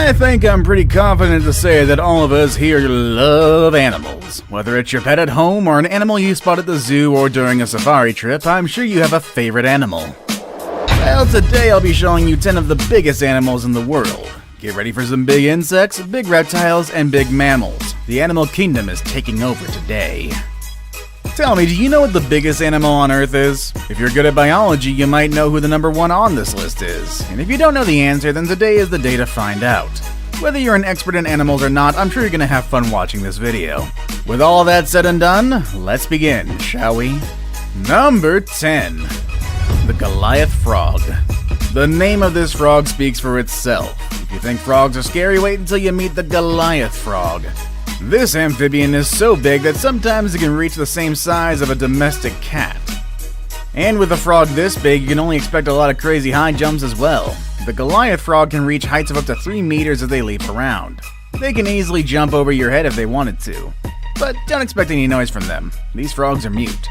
I think I'm pretty confident to say that all of us here love animals. Whether it's your pet at home or an animal you spot at the zoo or during a safari trip, I'm sure you have a favorite animal. Well, today I'll be showing you 10 of the biggest animals in the world. Get ready for some big insects, big reptiles, and big mammals. The animal kingdom is taking over today. Tell me, do you know what the biggest animal on Earth is? If you're good at biology, you might know who the number one on this list is. And if you don't know the answer, then today is the day to find out. Whether you're an expert in animals or not, I'm sure you're gonna have fun watching this video. With all that said and done, let's begin, shall we? Number 10. The Goliath Frog. The name of this frog speaks for itself. If you think frogs are scary, wait until you meet the Goliath Frog. This amphibian is so big that sometimes it can reach the same size of a domestic cat. And with a frog this big, you can only expect a lot of crazy high jumps as well. The Goliath Frog can reach heights of up to 3 meters as they leap around. They can easily jump over your head if they wanted to. But don't expect any noise from them. These frogs are mute.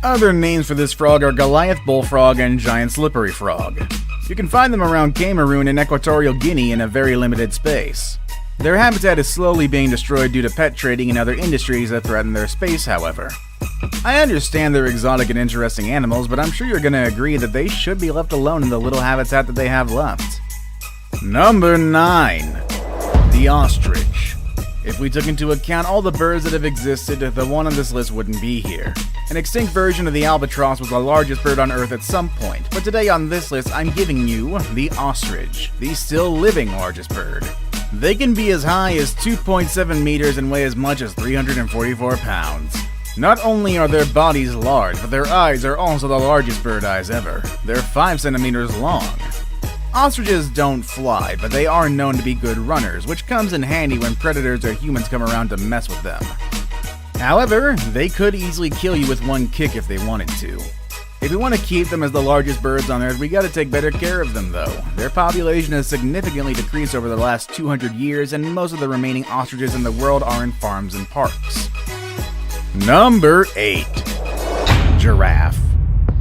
Other names for this frog are Goliath Bullfrog and Giant Slippery Frog. You can find them around Cameroon and Equatorial Guinea in a very limited space. Their habitat is slowly being destroyed due to pet trading and other industries that threaten their space, however. I understand they're exotic and interesting animals, but I'm sure you're gonna agree that they should be left alone in the little habitat that they have left. Number 9. The Ostrich. If we took into account all the birds that have existed, the one on this list wouldn't be here. An extinct version of the albatross was the largest bird on Earth at some point, but today on this list I'm giving you the ostrich, the still living largest bird. They can be as high as 2.7 meters and weigh as much as 344 pounds. Not only are their bodies large, but their eyes are also the largest bird eyes ever. They're 5 centimeters long. Ostriches don't fly, but they are known to be good runners, which comes in handy when predators or humans come around to mess with them. However, they could easily kill you with one kick if they wanted to. If we want to keep them as the largest birds on Earth, we gotta take better care of them though. Their population has significantly decreased over the last 200 years, and most of the remaining ostriches in the world are in farms and parks. Number 8. Giraffe.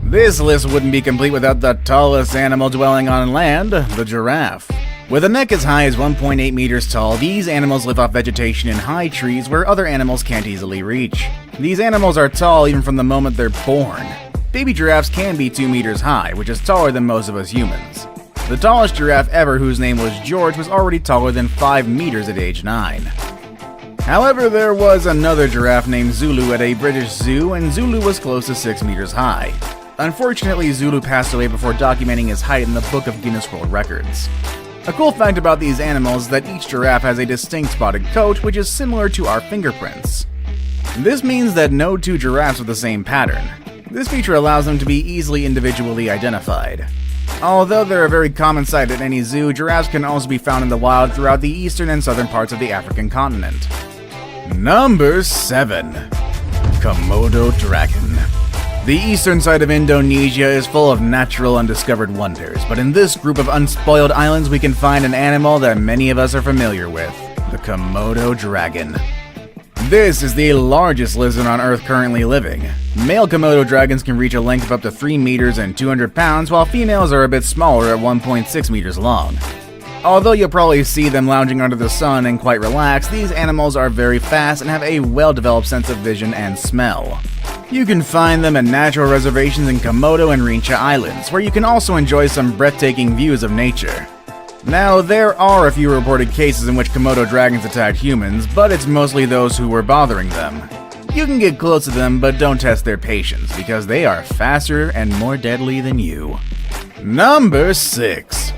This list wouldn't be complete without the tallest animal dwelling on land, the giraffe. With a neck as high as 1.8 meters tall, these animals live off vegetation in high trees where other animals can't easily reach. These animals are tall even from the moment they're born. Baby giraffes can be 2 meters high, which is taller than most of us humans. The tallest giraffe ever, whose name was George, was already taller than 5 meters at age 9. However, there was another giraffe named Zulu at a British zoo, and Zulu was close to 6 meters high. Unfortunately, Zulu passed away before documenting his height in the Book of Guinness World Records. A cool fact about these animals is that each giraffe has a distinct spotted coat, which is similar to our fingerprints. This means that no two giraffes have the same pattern. This feature allows them to be easily individually identified. Although they're a very common sight at any zoo, giraffes can also be found in the wild throughout the eastern and southern parts of the African continent. Number 7. Komodo Dragon. The eastern side of Indonesia is full of natural undiscovered wonders, but in this group of unspoiled islands we can find an animal that many of us are familiar with, the Komodo dragon. This is the largest lizard on Earth currently living. Male Komodo dragons can reach a length of up to 3 meters and 200 pounds, while females are a bit smaller at 1.6 meters long. Although you'll probably see them lounging under the sun and quite relaxed, these animals are very fast and have a well-developed sense of vision and smell. You can find them at natural reservations in Komodo and Rinca Islands, where you can also enjoy some breathtaking views of nature. Now, there are a few reported cases in which Komodo dragons attacked humans, but it's mostly those who were bothering them. You can get close to them, but don't test their patience, because they are faster and more deadly than you. Number 6.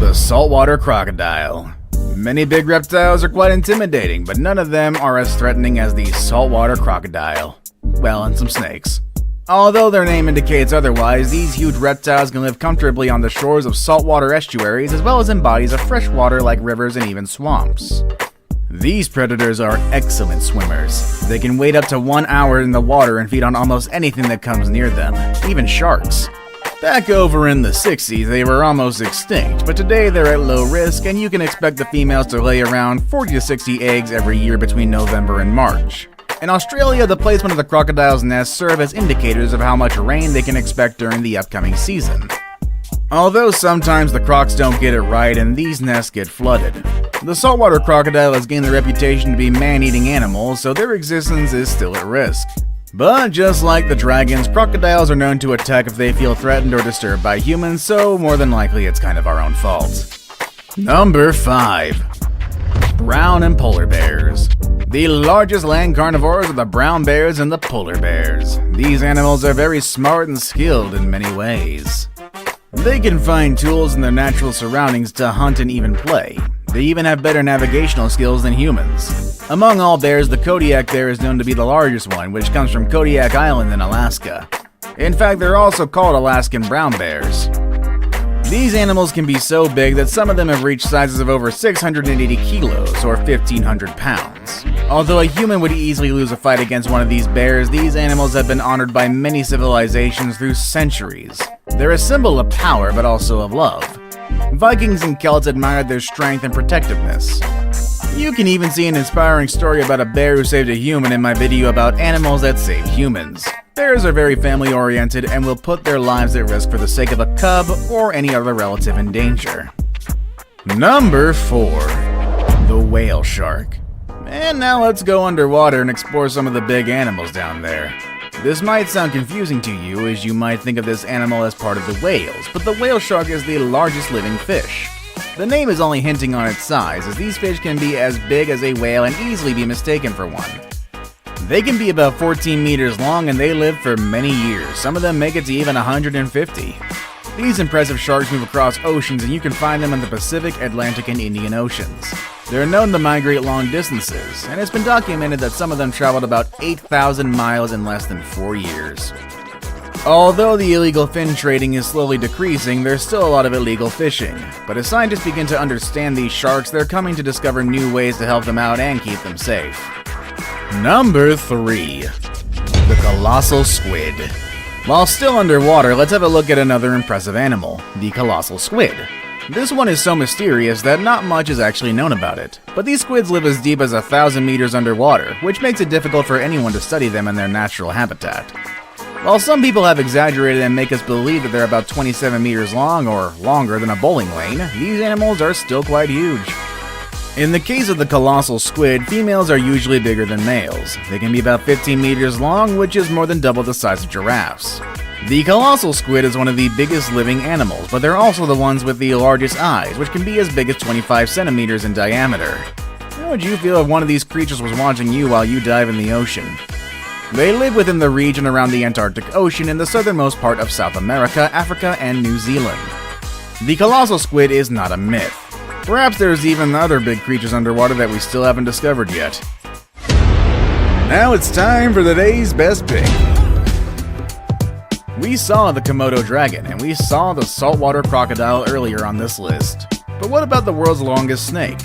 The Saltwater Crocodile. Many big reptiles are quite intimidating, but none of them are as threatening as the saltwater crocodile. Well, and some snakes. Although their name indicates otherwise, these huge reptiles can live comfortably on the shores of saltwater estuaries as well as in bodies of fresh water like rivers and even swamps. These predators are excellent swimmers. They can wait up to 1 hour in the water and feed on almost anything that comes near them, even sharks. Back over in the 60s, they were almost extinct, but today they're at low risk and you can expect the females to lay around 40 to 60 eggs every year between November and March. In Australia, the placement of the crocodile's nests serve as indicators of how much rain they can expect during the upcoming season. Although sometimes the crocs don't get it right and these nests get flooded. The saltwater crocodile has gained the reputation to be man-eating animals, so their existence is still at risk. But just like the dragons, crocodiles are known to attack if they feel threatened or disturbed by humans, so more than likely it's kind of our own fault. Number 5. Brown and polar bears. The largest land carnivores are the brown bears and the polar bears. These animals are very smart and skilled in many ways. They can find tools in their natural surroundings to hunt and even play. They even have better navigational skills than humans. Among all bears, the Kodiak bear is known to be the largest one, which comes from Kodiak Island in Alaska. In fact, they're also called Alaskan brown bears. These animals can be so big that some of them have reached sizes of over 680 kilos or 1,500 pounds. Although a human would easily lose a fight against one of these bears, these animals have been honored by many civilizations through centuries. They're a symbol of power, but also of love. Vikings and Celts admired their strength and protectiveness. You can even see an inspiring story about a bear who saved a human in my video about animals that save humans. Bears are very family-oriented and will put their lives at risk for the sake of a cub or any other relative in danger. Number 4. The whale shark. And now let's go underwater and explore some of the big animals down there. This might sound confusing to you, as you might think of this animal as part of the whales, but the whale shark is the largest living fish. The name is only hinting on its size, as these fish can be as big as a whale and easily be mistaken for one. They can be about 14 meters long and they live for many years. Some of them make it to even 150. These impressive sharks move across oceans and you can find them in the Pacific, Atlantic, and Indian Oceans. They're known to migrate long distances, and it's been documented that some of them traveled about 8,000 miles in less than 4 years. Although the illegal fin trading is slowly decreasing, there's still a lot of illegal fishing. But as scientists begin to understand these sharks, they're coming to discover new ways to help them out and keep them safe. Number 3. The colossal squid. While still underwater, let's have a look at another impressive animal, the colossal squid. This one is so mysterious that not much is actually known about it, but these squids live as deep as 1,000 meters underwater, which makes it difficult for anyone to study them in their natural habitat. While some people have exaggerated and make us believe that they're about 27 meters long or longer than a bowling lane, these animals are still quite huge. In the case of the colossal squid, females are usually bigger than males. They can be about 15 meters long, which is more than double the size of giraffes. The colossal squid is one of the biggest living animals, but they're also the ones with the largest eyes, which can be as big as 25 centimeters in diameter. How would you feel if one of these creatures was watching you while you dive in the ocean? They live within the region around the Antarctic Ocean in the southernmost part of South America, Africa, and New Zealand. The colossal squid is not a myth. Perhaps there's even other big creatures underwater that we still haven't discovered yet. Now it's time for the day's best pick. We saw the Komodo dragon, and we saw the saltwater crocodile earlier on this list. But what about the world's longest snake?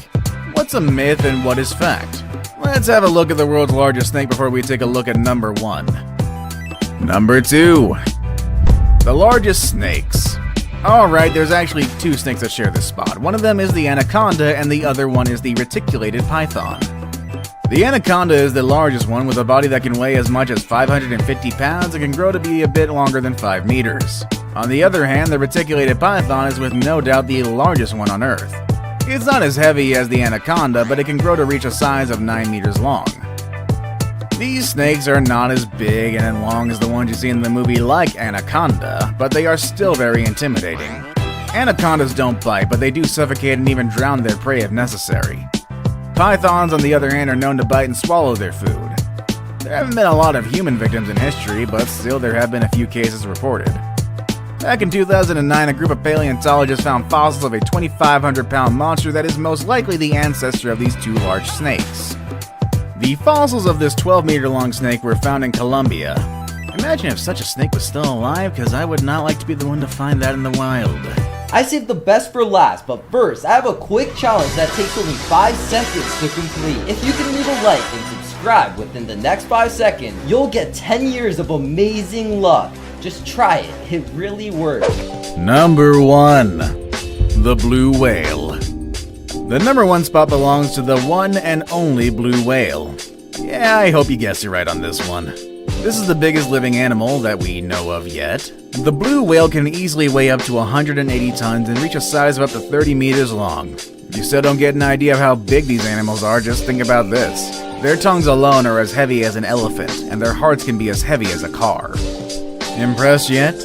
What's a myth and what is fact? Let's have a look at the world's largest snake before we take a look at number 1. Number 2. The largest snakes. Alright, there's actually 2 snakes that share this spot. One of them is the anaconda, and the other one is the reticulated python. The anaconda is the largest one, with a body that can weigh as much as 550 pounds and can grow to be a bit longer than 5 meters. On the other hand, the reticulated python is with no doubt the largest one on Earth. It's not as heavy as the anaconda, but it can grow to reach a size of 9 meters long. These snakes are not as big and long as the ones you see in the movie like Anaconda, but they are still very intimidating. Anacondas don't bite, but they do suffocate and even drown their prey if necessary. Pythons, on the other hand, are known to bite and swallow their food. There haven't been a lot of human victims in history, but still there have been a few cases reported. Back in 2009, a group of paleontologists found fossils of a 2,500-pound monster that is most likely the ancestor of these 2 large snakes. The fossils of this 12-meter-long snake were found in Colombia. Imagine if such a snake was still alive, because I would not like to be the one to find that in the wild. I saved the best for last, but first, I have a quick challenge that takes only 5 seconds to complete. If you can leave a like and subscribe within the next 5 seconds, you'll get 10 years of amazing luck. Just try it, it really works. Number 1. The blue whale. The number 1 spot belongs to the one and only blue whale. Yeah, I hope you guessed it right on this one. This is the biggest living animal that we know of yet. The blue whale can easily weigh up to 180 tons and reach a size of up to 30 meters long. If you still don't get an idea of how big these animals are, just think about this. Their tongues alone are as heavy as an elephant, and their hearts can be as heavy as a car. Impressed yet?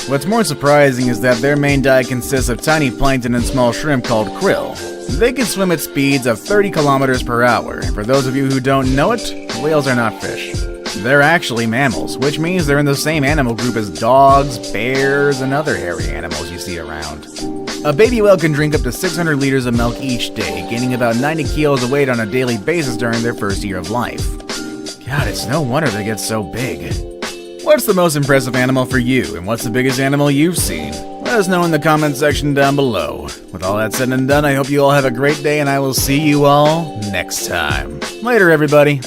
What's more surprising is that their main diet consists of tiny plankton and small shrimp called krill. They can swim at speeds of 30 kilometers per hour. For those of you who don't know it, whales are not fish. They're actually mammals, which means they're in the same animal group as dogs, bears, and other hairy animals you see around. A baby whale can drink up to 600 liters of milk each day, gaining about 90 kilos of weight on a daily basis during their first year of life. God, it's no wonder they get so big. What's the most impressive animal for you, and what's the biggest animal you've seen? Let us know in the comment section down below. With all that said and done, I hope you all have a great day, and I will see you all next time. Later, everybody.